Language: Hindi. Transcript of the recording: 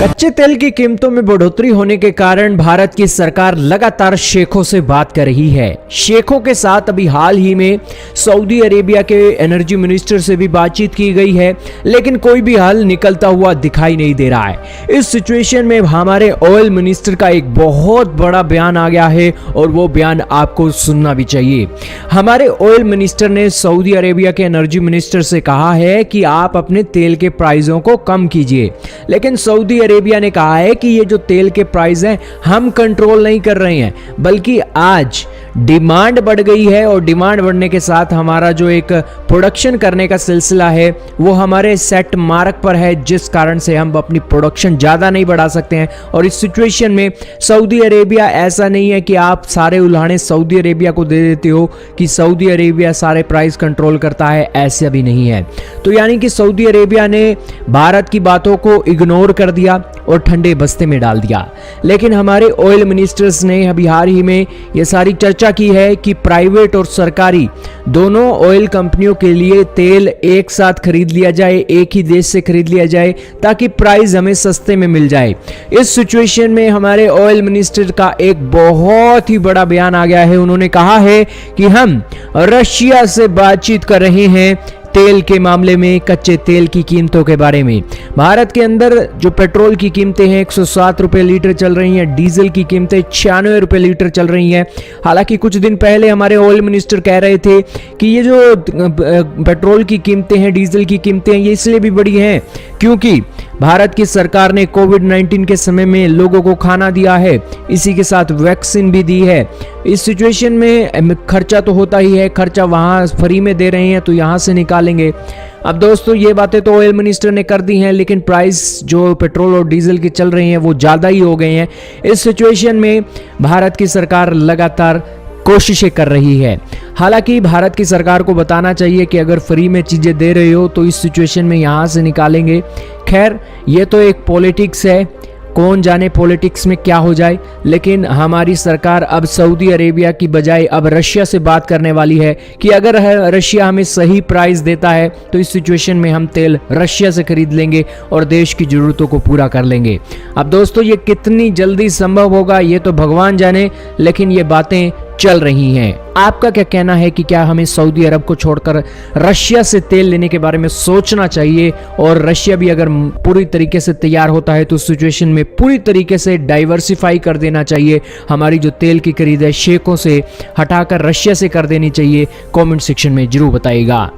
कच्चे तेल की कीमतों में बढ़ोतरी होने के कारण भारत की सरकार लगातार शेखों से बात कर रही है। शेखों के साथ अभी हाल ही में सऊदी अरेबिया के एनर्जी मिनिस्टर से भी बातचीत की गई है, लेकिन कोई भी हल निकलता हुआ दिखाई नहीं दे रहा है। इस सिचुएशन में हमारे ऑयल मिनिस्टर का एक बहुत बड़ा बयान आ गया है और वो बयान आपको सुनना भी चाहिए। हमारे ऑयल मिनिस्टर ने सऊदी अरेबिया के एनर्जी मिनिस्टर से कहा है कि आप अपने तेल के प्राइसों को कम कीजिए, लेकिन सऊदी अरेबिया ने कहा है कि ये जो तेल के प्राइस हैं हम कंट्रोल नहीं कर रहे हैं, बल्कि आज डिमांड बढ़ गई है और डिमांड बढ़ने के साथ हमारा जो एक प्रोडक्शन करने का सिलसिला है वो हमारे सेट मार्क पर है, जिस कारण से हम अपनी प्रोडक्शन ज़्यादा नहीं बढ़ा सकते हैं। और इस सिचुएशन में सऊदी अरेबिया, ऐसा नहीं है कि आप सारे उल्हाड़े सऊदी अरेबिया को दे देते हो कि सऊदी अरेबिया सारे प्राइस कंट्रोल करता है, ऐसा भी नहीं है। तो यानी कि सऊदी अरेबिया ने भारत की बातों को इग्नोर कर दिया और ठंडे बस्ते में डाल दिया। लेकिन हमारे ऑयल मिनिस्टर्स ने अभी हाल ही में यह सारी चर्चा की है कि प्राइवेट और सरकारी दोनों ऑयल कंपनियों के लिए तेल एक साथ खरीद लिया जाए, एक ही देश से खरीद लिया जाए, ताकि प्राइस हमें सस्ते में मिल जाए। इस सिचुएशन में हमारे ऑयल मिनिस्टर का एक बहुत ही बड़ा बयान आ गया है। उन्होंने कहा है कि हम रशिया से बातचीत कर रहे हैं तेल के मामले में, कच्चे तेल की कीमतों के बारे में। भारत के अंदर जो पेट्रोल की कीमतें हैं 107 रुपए लीटर चल रही हैं, डीजल की कीमतें 96 रुपए लीटर चल रही हैं। हालांकि कुछ दिन पहले हमारे ऑयल मिनिस्टर कह रहे थे कि ये जो पेट्रोल की कीमतें हैं, डीजल की कीमतें हैं, ये इसलिए भी बढ़ी हैं क्योंकि भारत की सरकार ने कोविड-19 के समय में लोगों को खाना दिया है, इसी के साथ वैक्सीन भी दी है। इस सिचुएशन में खर्चा तो होता ही है, खर्चा वहाँ फ्री में दे रहे हैं तो यहाँ से निकालेंगे। अब दोस्तों ये बातें तो ऑयल मिनिस्टर ने कर दी हैं, लेकिन प्राइस जो पेट्रोल और डीजल की चल रही हैं वो ज़्यादा ही हो गए हैं। इस सिचुएशन में भारत की सरकार लगातार कोशिशें कर रही है। हालांकि भारत की सरकार को बताना चाहिए कि अगर फ्री में चीज़ें दे रहे हो तो इस सिचुएशन में यहाँ से निकालेंगे। खैर ये तो एक पॉलिटिक्स है, कौन जाने पॉलिटिक्स में क्या हो जाए, लेकिन हमारी सरकार अब सऊदी अरेबिया की बजाय अब रशिया से बात करने वाली है कि अगर रशिया हमें सही प्राइस देता है तो इस सिचुएशन में हम तेल रशिया से खरीद लेंगे और देश की ज़रूरतों को पूरा कर लेंगे। अब दोस्तों ये कितनी जल्दी संभव होगा ये तो भगवान जाने, लेकिन ये बातें चल रही हैं। आपका क्या कहना है कि क्या हमें सऊदी अरब को छोड़कर रशिया से तेल लेने के बारे में सोचना चाहिए, और रशिया भी अगर पूरी तरीके से तैयार होता है तो सिचुएशन में पूरी तरीके से डाइवर्सिफाई कर देना चाहिए, हमारी जो तेल की खरीद है शेखों से हटाकर रशिया से कर देनी चाहिए? कमेंट सेक्शन में जरूर बताइएगा।